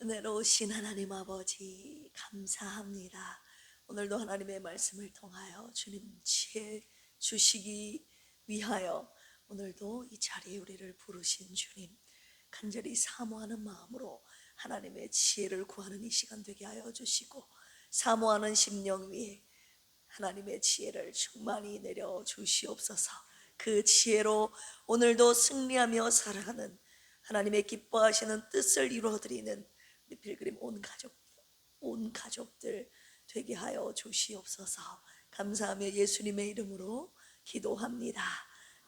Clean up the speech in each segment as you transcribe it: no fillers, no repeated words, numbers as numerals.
은혜로우신 하나님 아버지 감사합니다. 오늘도 하나님의 말씀을 통하여 주님 지혜 주시기 위하여 오늘도 이 자리에 우리를 부르신 주님 간절히 사모하는 마음으로 하나님의 지혜를 구하는 이 시간 되게 하여 주시고, 사모하는 심령 위에 하나님의 지혜를 충만히 내려 주시옵소서. 그 지혜로 오늘도 승리하며 살아가는 하나님의 기뻐하시는 뜻을 이루어드리는 우리 필그림 온 가족들 되게 하여 주시옵소서. 감사하며 예수님의 이름으로 기도합니다.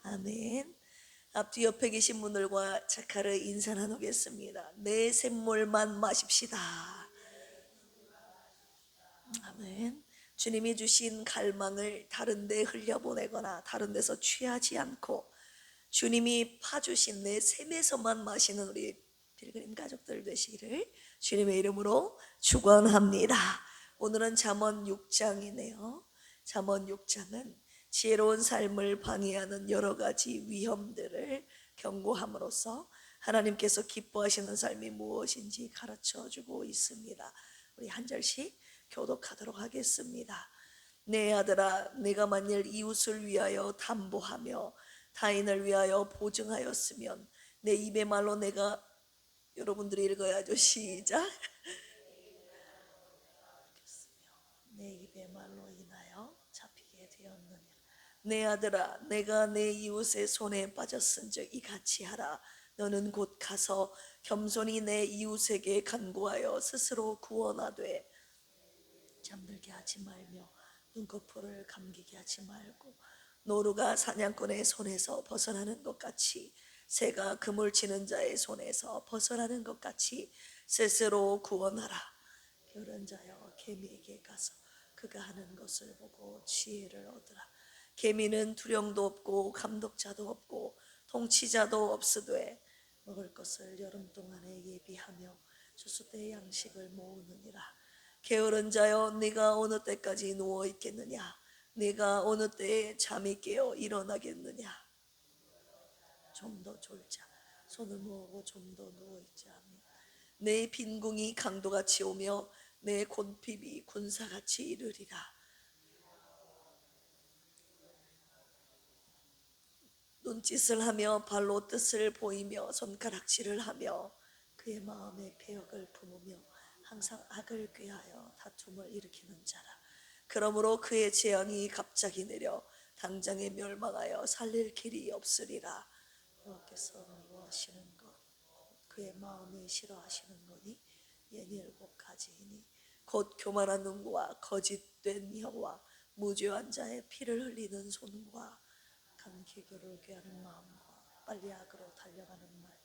아멘. 앞뒤 옆에 계신 분들과 착하를 인사 나누겠습니다. 내 샘물만 마십시다. 아멘. 주님이 주신 갈망을 다른 데 흘려보내거나 다른 데서 취하지 않고 주님이 파주신 내 샘에서만 마시는 우리 필그림 가족들 되시기를 주님의 이름으로 축원합니다. 오늘은 잠언 6장이네요. 잠언 6장은 지혜로운 삶을 방해하는 여러 가지 위험들을 경고함으로써 하나님께서 기뻐하시는 삶이 무엇인지 가르쳐주고 있습니다. 우리 한 절씩 교독하도록 하겠습니다. 내 아들아, 내가 만일 이웃을 위하여 담보하며 타인을 위하여 보증하였으면 내 입의 말로 내가, 여러분들이 읽어야죠. 시작. 내 입의 말로 인하여 잡히게 되었느냐. 내 아들아, 내가 내 이웃의 손에 빠졌은즉 이같이 하라. 너는 곧 가서 겸손히 내 이웃에게 간구하여 스스로 구원하되 잠들게 하지 말며 눈꺼풀을 감기게 하지 말고, 노루가 사냥꾼의 손에서 벗어나는 것 같이 새가 그물 치는 자의 손에서 벗어나는 것 같이 스스로 구원하라. 게으른 자여, 개미에게 가서 그가 하는 것을 보고 지혜를 얻으라. 개미는 두령도 없고 감독자도 없고 통치자도 없으되 먹을 것을 여름 동안에 예비하며 추수 때 양식을 모으느니라. 게으른 자여, 네가 어느 때까지 누워 있겠느냐? 네가 어느 때에 잠이 깨어 일어나겠느냐? 좀 더 졸자. 손을 모으고 좀 더 누워 있자. 내 빈궁이 강도같이 오며 내 곤핍이 군사같이 이르리라. 눈짓을 하며 발로 뜻을 보이며 손가락질을 하며 그의 마음에 패역을 품으며 항상 악을 꾀하여 다툼을 일으키는 자라. 그러므로 그의 재앙이 갑자기 내려 당장에 멸망하여 살릴 길이 없으리라. 여호와께서 미워하시는 것, 그의 마음에 싫어하시는 것이 예니 7가지이니 곧 교만한 눈과 거짓된 혀와 무죄한 자의 피를 흘리는 손과 간기교를 꾀하는 마음과 빨리 악으로 달려가는 말,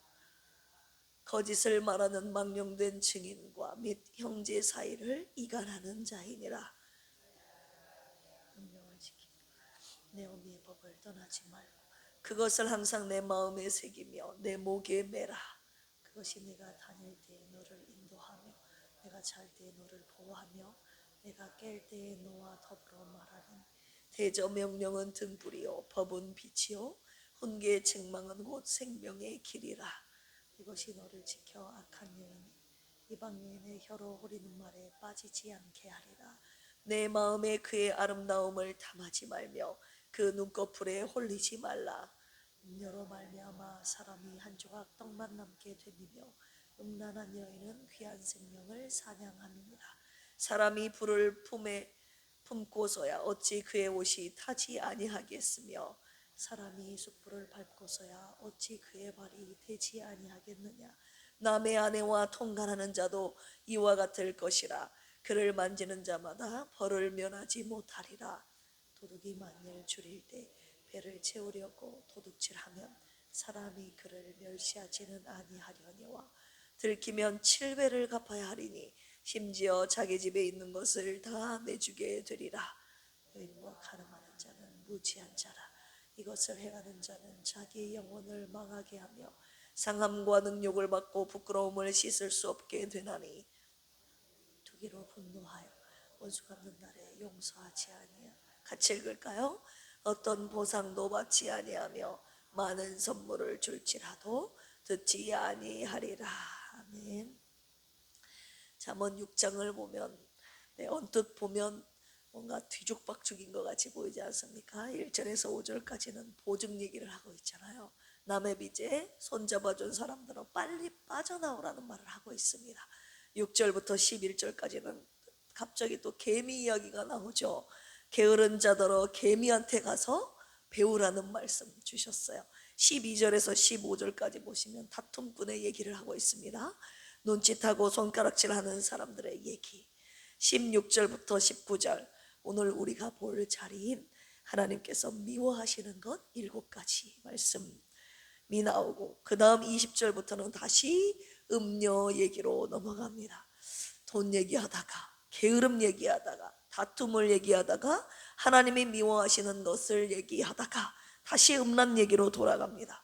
거짓을 말하는 망령된 증인과 및 형제 사이를 이간하는 자이니라. 운명을 지키며 내 어미의 법을 떠나지 말고 그것을 항상 내 마음에 새기며 내 목에 매라. 그것이 내가 다닐 때에 너를 인도하며 내가 잘 때에 너를 보호하며 내가 깰 때에 너와 더불어 말하리니. 대저 명령은 등불이요 법은 빛이요 훈계의 책망은 곧 생명의 길이라. 이것이 너를 지켜 악한 여인이 이방 여인의 혀로 후리는 말에 빠지지 않게 하리라. 내 마음에 그의 아름다움을 탐하지 말며 그 눈꺼풀에 홀리지 말라. 음료로 말미암아 사람이 한 조각 떡만 남게 되며 음란한 여인은 귀한 생명을 사냥함이니라. 사람이 불을 품고서야 어찌 그의 옷이 타지 아니하겠으며 사람이 숯불을 밟고서야 어찌 그의 발이 되지 아니하겠느냐. 남의 아내와 통간하는 자도 이와 같을 것이라. 그를 만지는 자마다 벌을 면하지 못하리라. 도둑이 만일 줄일 때 배를 채우려고 도둑질하면 사람이 그를 멸시하지는 아니하려니와 들키면 7배를 갚아야 하리니 심지어 자기 집에 있는 것을 다 내주게 되리라. 여인과 가늠하는 자는 무지한 자라. 이것을 행하는 자는 자기의 영혼을 망하게 하며 상함과 능욕을 받고 부끄러움을 씻을 수 없게 되나니 투기로 분노하여 원수 갚는 날에 용서하지 아니하. 같이 읽을까요? 어떤 보상도 받지 아니하며 많은 선물을 줄지라도 듣지 아니하리라. 아멘. 잠언 6장을 보면 언뜻 보면 뭔가 뒤죽박죽인 것 같이 보이지 않습니까? 1절에서 5절까지는 보증 얘기를 하고 있잖아요. 남의 빚에 손잡아준 사람들은 빨리 빠져나오라는 말을 하고 있습니다. 6절부터 11절까지는 갑자기 또 개미 이야기가 나오죠. 게으른 자더러 개미한테 가서 배우라는 말씀 주셨어요. 12절에서 15절까지 보시면 다툼꾼의 얘기를 하고 있습니다. 눈짓하고 손가락질하는 사람들의 얘기. 16절부터 19절, 오늘 우리가 볼 자리인 하나님께서 미워하시는 것 7가지 말씀이 나오고, 그 다음 20절부터는 다시 음녀 얘기로 넘어갑니다. 돈 얘기하다가, 게으름 얘기하다가, 다툼을 얘기하다가, 하나님이 미워하시는 것을 얘기하다가 다시 음란 얘기로 돌아갑니다.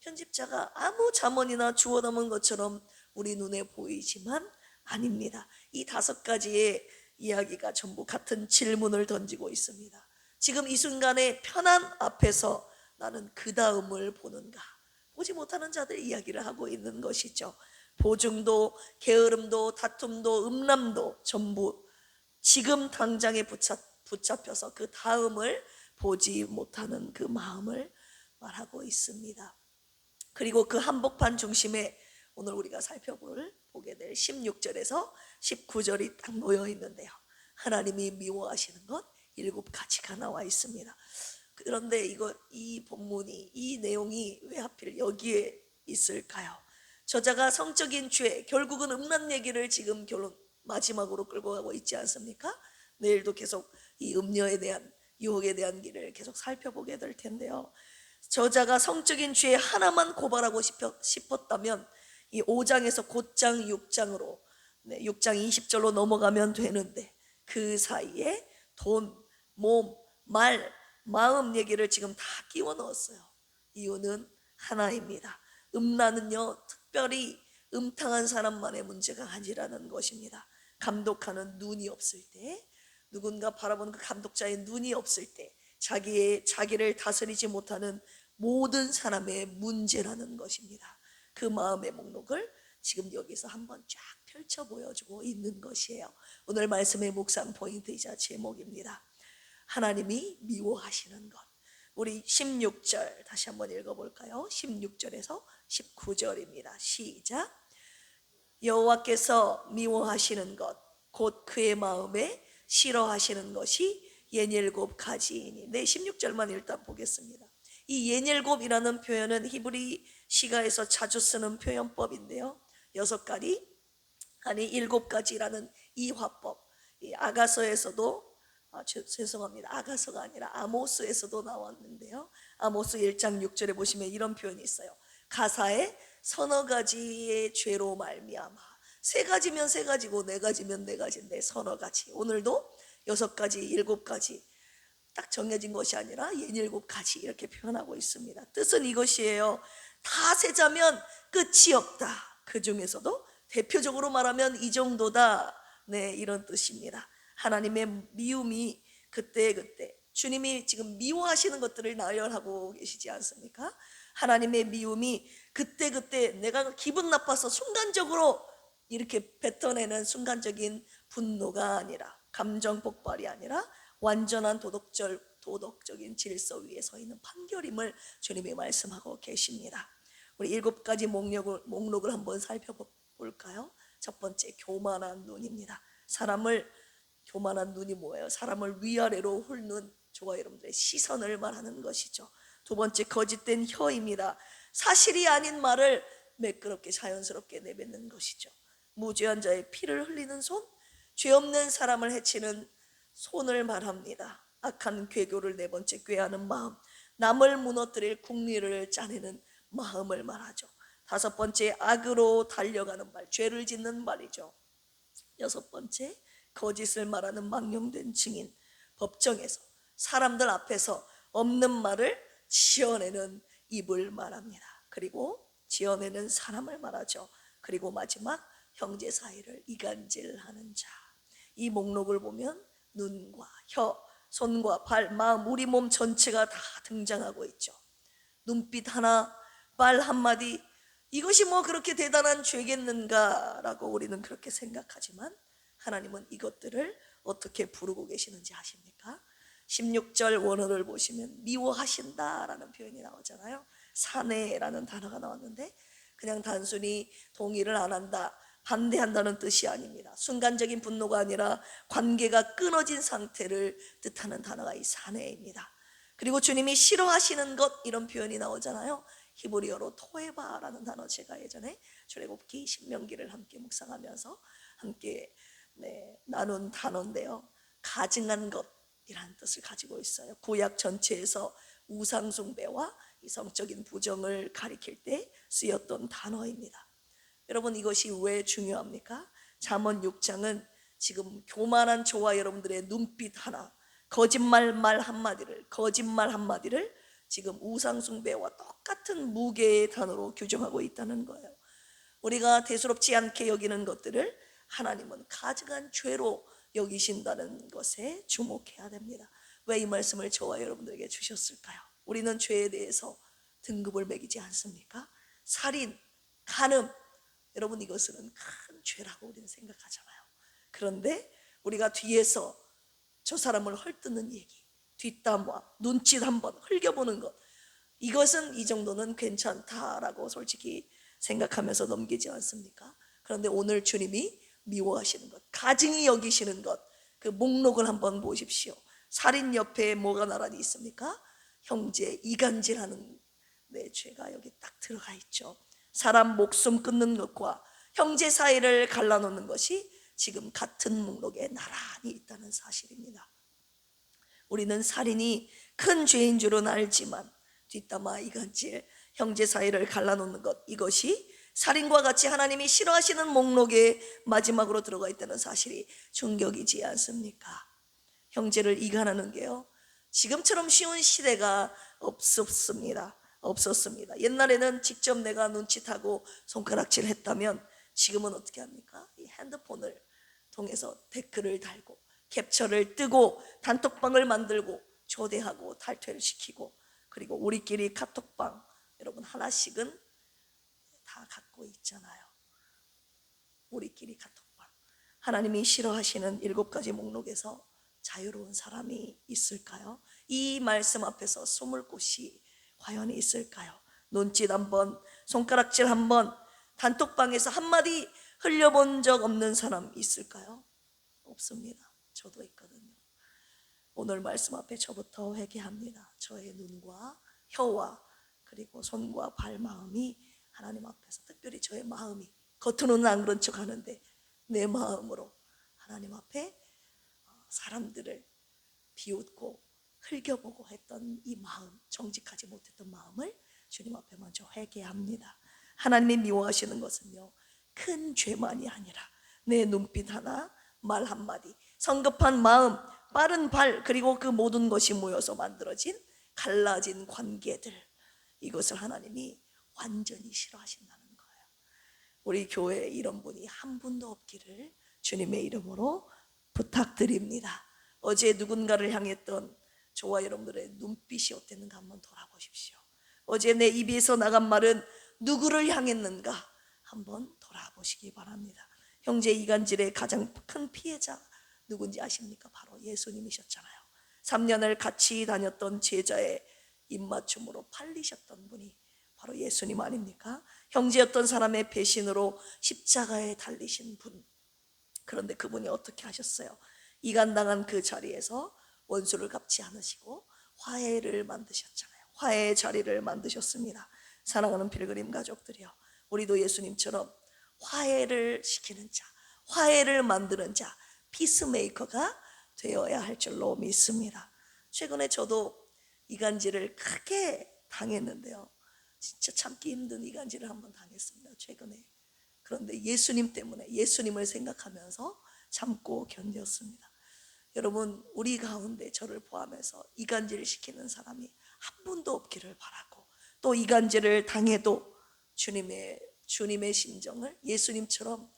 편집자가 아무 잠언이나 주워 담은 것처럼 우리 눈에 보이지만 아닙니다. 이 5가지의 이야기가 전부 같은 질문을 던지고 있습니다. 지금 이 순간에 편안 앞에서 나는 그 다음을 보는가? 보지 못하는 자들 이야기를 하고 있는 것이죠. 보증도, 게으름도, 다툼도, 음란도 전부 지금 당장에 붙잡혀서 그 다음을 보지 못하는 그 마음을 말하고 있습니다. 그리고 그 한복판 중심에 오늘 우리가 보게 될 16절에서 19절이 딱 놓여 있는데요. 하나님이 미워하시는 것 7가지가 나와 있습니다. 그런데 이 본문이, 이 내용이 왜 하필 여기에 있을까요? 저자가 성적인 죄, 결국은 음란 얘기를 지금 마지막으로 끌고 가고 있지 않습니까? 내일도 계속 이 음녀에 대한, 유혹에 대한 길을 계속 살펴보게 될 텐데요. 저자가 성적인 죄 하나만 고발하고 싶었다면 이 5장에서 곧장 6장으로 6장 20절로 넘어가면 되는데, 그 사이에 돈, 몸, 말, 마음 얘기를 지금 다 끼워 넣었어요. 이유는 하나입니다. 음란은요, 특별히 음탕한 사람만의 문제가 아니라는 것입니다. 감독하는 눈이 없을 때, 누군가 바라보는 그 감독자의 눈이 없을 때 자기를 다스리지 못하는 모든 사람의 문제라는 것입니다. 그 마음의 목록을 지금 여기서 한번 쫙 펼쳐 보여주고 있는 것이에요. 오늘 말씀의 묵상 포인트이자 제목입니다. 하나님이 미워하시는 것. 우리 16절 다시 한번 읽어볼까요? 16절에서 19절입니다. 시작. 여호와께서 미워하시는 것, 곧 그의 마음에 싫어하시는 것이 17가지이니. 16절만 일단 보겠습니다. 이 예닐곱이라는 표현은 히브리 시가에서 자주 쓰는 표현법인데요, 6가지 아니 7가지라는 이 화법, 이 아가서에서도 죄송합니다, 아가서가 아니라 아모스에서도 나왔는데요, 아모스 1장 6절에 보시면 이런 표현이 있어요. 가사에 서너 가지의 죄로 말미암아. 3가지면 3가지고 4가지면 4가지인데 서너 가지. 오늘도 6가지, 7가지 딱 정해진 것이 아니라 17가지 이렇게 표현하고 있습니다. 뜻은 이것이에요. 다 세자면 끝이 없다. 그 중에서도 대표적으로 말하면 이 정도다. 이런 뜻입니다. 하나님의 미움이 그때그때, 주님이 지금 미워하시는 것들을 나열하고 계시지 않습니까? 하나님의 미움이 그때그때 내가 기분 나빠서 순간적으로 이렇게 뱉어내는 순간적인 분노가 아니라, 감정 폭발이 아니라 완전한 도덕적인 질서 위에 서 있는 판결임을 주님이 말씀하고 계십니다. 우리 7가지 목록을 한번 살펴볼까요? 첫 번째, 교만한 눈입니다. 교만한 눈이 뭐예요? 사람을 위아래로 훑는 저와 여러분들의 시선을 말하는 것이죠. 두 번째, 거짓된 혀입니다. 사실이 아닌 말을 매끄럽게 자연스럽게 내뱉는 것이죠. 무죄한 자의 피를 흘리는 손, 죄 없는 사람을 해치는 손을 말합니다. 악한 괴교를 4번째, 꾀하는 마음, 남을 무너뜨릴 궁리를 짜내는 마음을 말하죠. 5번째, 악으로 달려가는 말, 죄를 짓는 말이죠. 6번째, 거짓을 말하는 망령된 증인, 법정에서 사람들 앞에서 없는 말을 지어내는 입을 말합니다. 그리고 지어내는 사람을 말하죠. 그리고 마지막, 형제 사이를 이간질하는 자. 이 목록을 보면 눈과 혀, 손과 발, 마음, 우리 몸 전체가 다 등장하고 있죠. 눈빛 하나, 말 한마디, 이것이 뭐 그렇게 대단한 죄겠는가라고 우리는 그렇게 생각하지만 하나님은 이것들을 어떻게 부르고 계시는지 아십니까? 16절 원어를 보시면 미워하신다라는 표현이 나오잖아요. 사내라는 단어가 나왔는데 그냥 단순히 동의를 안 한다, 반대한다는 뜻이 아닙니다. 순간적인 분노가 아니라 관계가 끊어진 상태를 뜻하는 단어가 이 사내입니다. 그리고 주님이 싫어하시는 것, 이런 표현이 나오잖아요. 히브리어로 토에바라는 단어, 제가 예전에 출애굽기 신명기를 함께 묵상하면서 함께 나눈 단어인데요. 가증한 것이라는 뜻을 가지고 있어요. 구약 전체에서 우상 숭배와 성적인 부정을 가리킬 때 쓰였던 단어입니다. 여러분, 이것이 왜 중요합니까? 잠언 6장은 지금 교만한 저와 여러분들의 눈빛 하나, 거짓말 한마디를 지금 우상숭배와 똑같은 무게의 단어로 규정하고 있다는 거예요. 우리가 대수롭지 않게 여기는 것들을 하나님은 가증한 죄로 여기신다는 것에 주목해야 됩니다. 왜 이 말씀을 저와 여러분들에게 주셨을까요? 우리는 죄에 대해서 등급을 매기지 않습니까? 살인, 간음, 여러분 이것은 큰 죄라고 우리는 생각하잖아요. 그런데 우리가 뒤에서 저 사람을 헐뜯는 얘기, 뒷담화, 눈짓 한번 흘겨보는 것, 이것은 이 정도는 괜찮다라고 솔직히 생각하면서 넘기지 않습니까? 그런데 오늘 주님이 미워하시는 것, 가증히 여기시는 것, 그 목록을 한번 보십시오. 살인 옆에 뭐가 나란히 있습니까? 형제 이간질하는 죄가 여기 딱 들어가 있죠. 사람 목숨 끊는 것과 형제 사이를 갈라놓는 것이 지금 같은 목록에 나란히 있다는 사실입니다. 우리는 살인이 큰 죄인 줄은 알지만 뒷담화, 이간질, 형제 사이를 갈라놓는 것, 이것이 살인과 같이 하나님이 싫어하시는 목록에 마지막으로 들어가 있다는 사실이 충격이지 않습니까? 형제를 이간하는 게요, 지금처럼 쉬운 시대가 없었습니다. 옛날에는 직접 내가 눈짓하고 손가락질 했다면 지금은 어떻게 합니까? 이 핸드폰을 통해서 댓글을 달고 캡처를 뜨고 단톡방을 만들고 초대하고 탈퇴를 시키고, 그리고 우리끼리 카톡방 여러분 하나씩은 다 갖고 있잖아요. 우리끼리 카톡방. 하나님이 싫어하시는 7가지 목록에서 자유로운 사람이 있을까요? 이 말씀 앞에서 숨을 곳이 과연 있을까요? 눈짓 한번, 손가락질 한번, 단톡방에서 한마디 흘려본 적 없는 사람 있을까요? 없습니다. 저도 있거든요. 오늘 말씀 앞에 저부터 회개합니다. 저의 눈과 혀와 그리고 손과 발, 마음이 하나님 앞에서, 특별히 저의 마음이, 겉으로는 안 그런 척 하는데 내 마음으로 하나님 앞에 사람들을 비웃고 흘겨보고 했던 이 마음, 정직하지 못했던 마음을 주님 앞에 먼저 회개합니다. 하나님이 미워하시는 것은요, 큰 죄만이 아니라 내 눈빛 하나, 말 한마디, 성급한 마음, 빠른 발, 그리고 그 모든 것이 모여서 만들어진 갈라진 관계들, 이것을 하나님이 완전히 싫어하신다는 거예요. 우리 교회에 이런 분이 한 분도 없기를 주님의 이름으로 부탁드립니다. 어제 누군가를 향했던 저와 여러분들의 눈빛이 어땠는가 한번 돌아보십시오. 어제 내 입에서 나간 말은 누구를 향했는가 한번 돌아보시기 바랍니다. 형제 이간질의 가장 큰 피해자 누군지 아십니까? 바로 예수님이셨잖아요. 3년을 같이 다녔던 제자의 입맞춤으로 팔리셨던 분이 바로 예수님 아닙니까? 형제였던 사람의 배신으로 십자가에 달리신 분. 그런데 그분이 어떻게 하셨어요? 이간당한 그 자리에서 원수를 갚지 않으시고 화해를 만드셨잖아요. 화해의 자리를 만드셨습니다. 사랑하는 필그림 가족들이요, 우리도 예수님처럼 화해를 시키는 자, 화해를 만드는 자, 피스메이커가 되어야 할 줄로 믿습니다. 최근에 저도 이간질을 크게 당했는데요, 진짜 참기 힘든 이간질을 한번 당했습니다, 최근에. 그런데 예수님 때문에, 예수님을 생각하면서 참고 견뎠습니다. 여러분, 우리 가운데 저를 포함해서 이간질을 시키는 사람이 한 분도 없기를 바라고, 또 이간질을 당해도 주님의 심정을 예수님처럼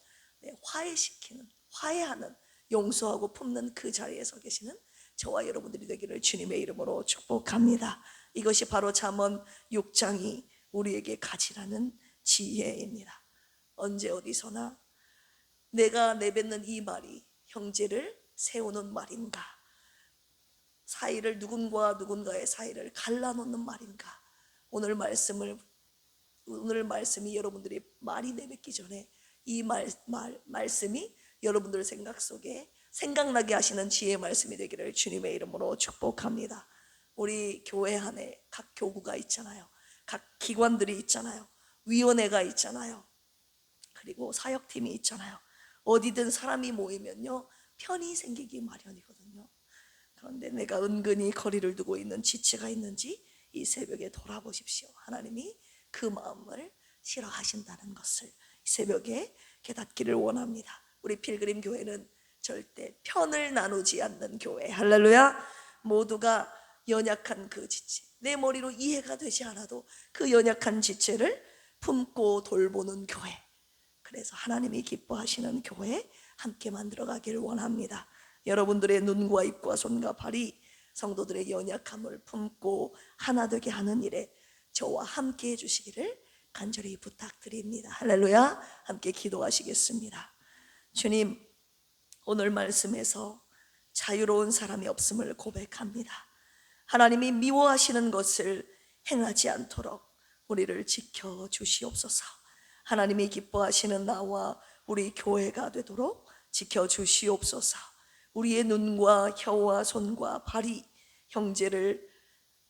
화해시키는, 화해하는, 용서하고 품는 그 자리에 서 계시는 저와 여러분들이 되기를 주님의 이름으로 축복합니다. 이것이 바로 잠언 6장이 우리에게 가지라는 지혜입니다. 언제 어디서나 내가 내뱉는 이 말이 형제를 세우는 말인가, 사이를 누군가의 사이를 갈라놓는 말인가. 오늘 말씀이 여러분들이 말이 내뱉기 전에 이 말씀이 여러분들 생각 속에 생각나게 하시는 지혜의 말씀이 되기를 주님의 이름으로 축복합니다. 우리 교회 안에 각 교구가 있잖아요. 각 기관들이 있잖아요. 위원회가 있잖아요. 그리고 사역팀이 있잖아요. 어디든 사람이 모이면요, 편이 생기기 마련이거든요. 그런데 내가 은근히 거리를 두고 있는 지체가 있는지 이 새벽에 돌아보십시오. 하나님이 그 마음을 싫어하신다는 것을 이 새벽에 깨닫기를 원합니다. 우리 필그림 교회는 절대 편을 나누지 않는 교회. 할렐루야. 모두가 연약한 그 지체, 내 머리로 이해가 되지 않아도 그 연약한 지체를 품고 돌보는 교회. 그래서 하나님이 기뻐하시는 교회 함께 만들어가기를 원합니다. 여러분들의 눈과 입과 손과 발이 성도들의 연약함을 품고 하나 되게 하는 일에 저와 함께 해주시기를 간절히 부탁드립니다. 할렐루야. 함께 기도하시겠습니다. 주님, 오늘 말씀에서 자유로운 사람이 없음을 고백합니다. 하나님이 미워하시는 것을 행하지 않도록 우리를 지켜주시옵소서. 하나님이 기뻐하시는 나와 우리 교회가 되도록 지켜주시옵소서. 우리의 눈과 혀와 손과 발이 형제를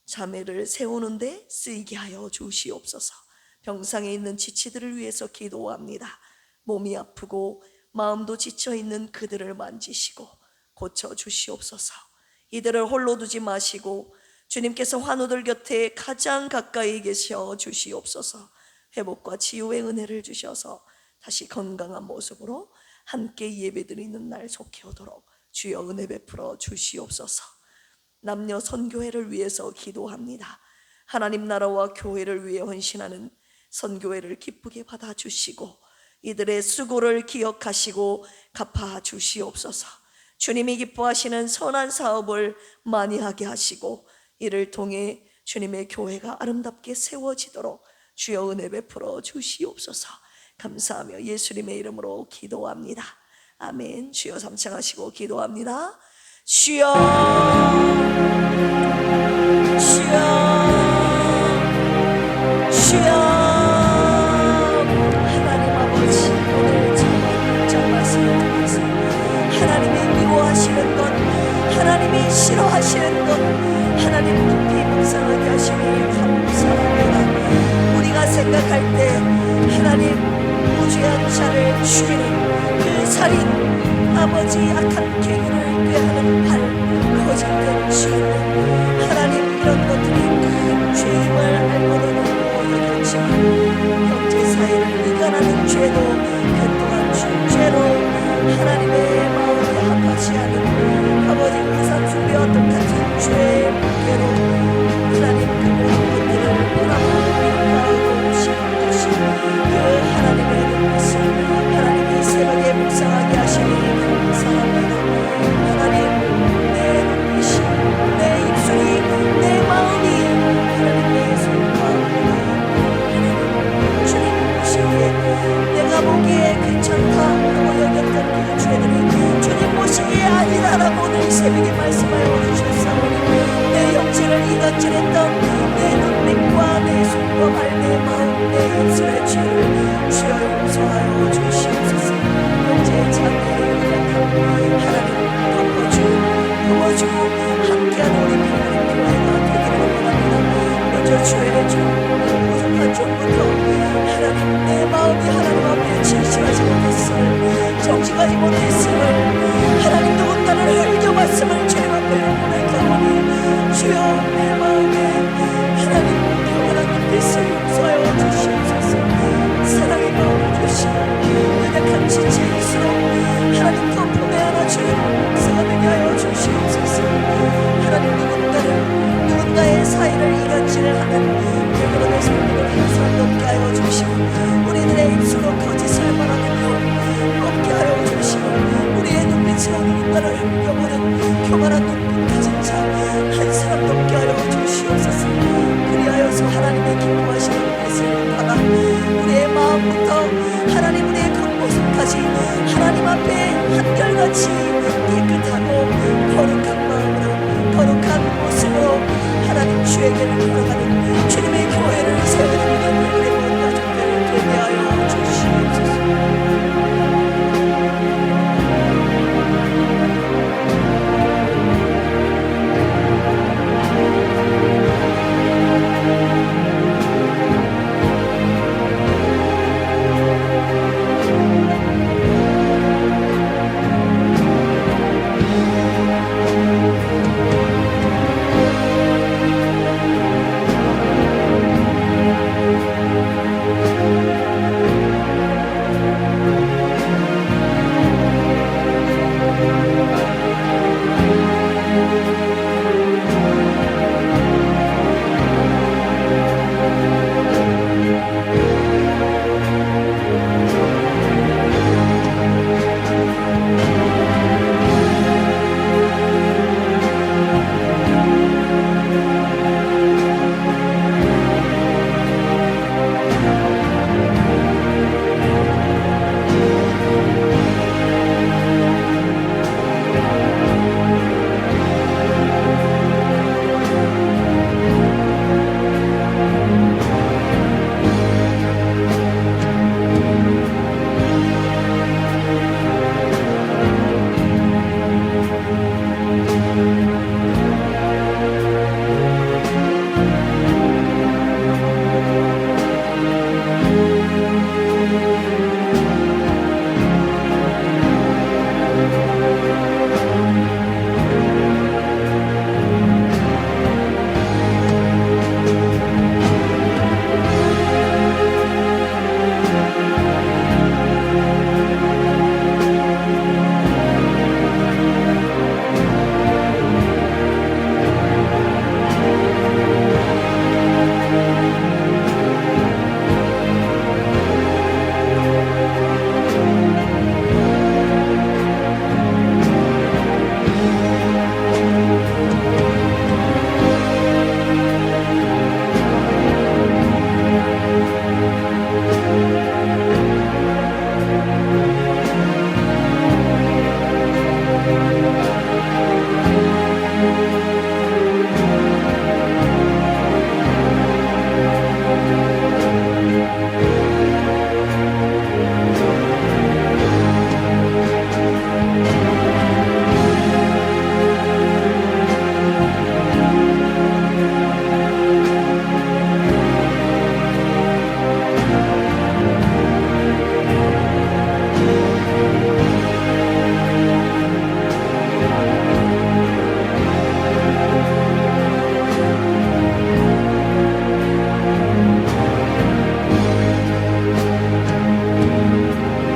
자매를 세우는데 쓰이게 하여 주시옵소서. 병상에 있는 지치들을 위해서 기도합니다. 몸이 아프고 마음도 지쳐있는 그들을 만지시고 고쳐주시옵소서. 이들을 홀로 두지 마시고 주님께서 환우들 곁에 가장 가까이 계셔 주시옵소서. 회복과 치유의 은혜를 주셔서 다시 건강한 모습으로 함께 예배드리는 날 속해 오도록 주여 은혜 베풀어 주시옵소서. 남녀 선교회를 위해서 기도합니다. 하나님 나라와 교회를 위해 헌신하는 선교회를 기쁘게 받아주시고 이들의 수고를 기억하시고 갚아주시옵소서. 주님이 기뻐하시는 선한 사업을 많이 하게 하시고 이를 통해 주님의 교회가 아름답게 세워지도록 주여 은혜 베풀어 주시옵소서. 감사하며 예수님의 이름으로 기도합니다. 아멘. 주여 삼창하시고 기도합니다. 주여, 주여, 주여. 하나님 아버지, 오늘 참 말씀을 통해서 하나님이 미워하시는 것, 하나님이 싫어하시는 것, 하나님 깊이 묵상하게 하시니 감사합니다. 우리가 생각할 때 하나님 무죄한 자를 죽이는 그 살인, 아버지 악한 계율을 꾀하는 발, 거짓된 주인, 하나님 이런 것들이 큰 죄임을 알고는 모르겠지만 형제 사이를 이간하는 죄도 교통한 죄로 하나님의 마음에 합하지 않은 아버지 우상 숭배와 똑같은 죄의 무게로 하나님 그 모든 것들을 떠나고 평가하고 심으신 그 하나님의 눈빛을 하나님이 새벽에 묵상하게 하시니 감사합니다. 하나님 내 눈빛이, 내 입술이, 내 마음이 하나님의 손과 하나님 주님 보시기에 내가 보기에 괜찮다고 여겼던 그 죄들이 주님 보시기에 아니라라고 오늘 새벽에 말씀하여 주셨사오니 내 형제를 이간질했던 내 눈빛과 내 손과 발, 내 마음, 내 입술의 죄를 주여 용서하여 주시옵소서. 형제 자매의 하나님 덮어주고 함께하는 우리 하나님 교회가 되기를 원합니다. 먼저 죄의 종, 부족한 종부터 하나님 내 마음이 하나님 앞에 진실하지 못했음을, 정직하지 못했음을, 하나님 누군가를 흘겨봤음을 주님 앞에 고백하오니 주여 내 마음에 하나님 평안한 눈빛을 용서하여 주시옵소서. 사랑의 마음을 주시고 연약한 지체일수록 하나님 더 품에 안아주는 목사가 되게 하여 주시옵소서. 하나님 누군가의 사이를 이간질을 하는 그들의 손으로 항상 높게 하여 주시고 우리들의 입술로 거짓을 말하는 높게 하여 주시고 우리의 눈빛으로 누군가를 흘겨보는 교만한 눈빛 가진 자 한 사람 높게 하여 주시옵소서. 그리하여서 하나님의 기뻐하시는 것을 받아 우리의 같이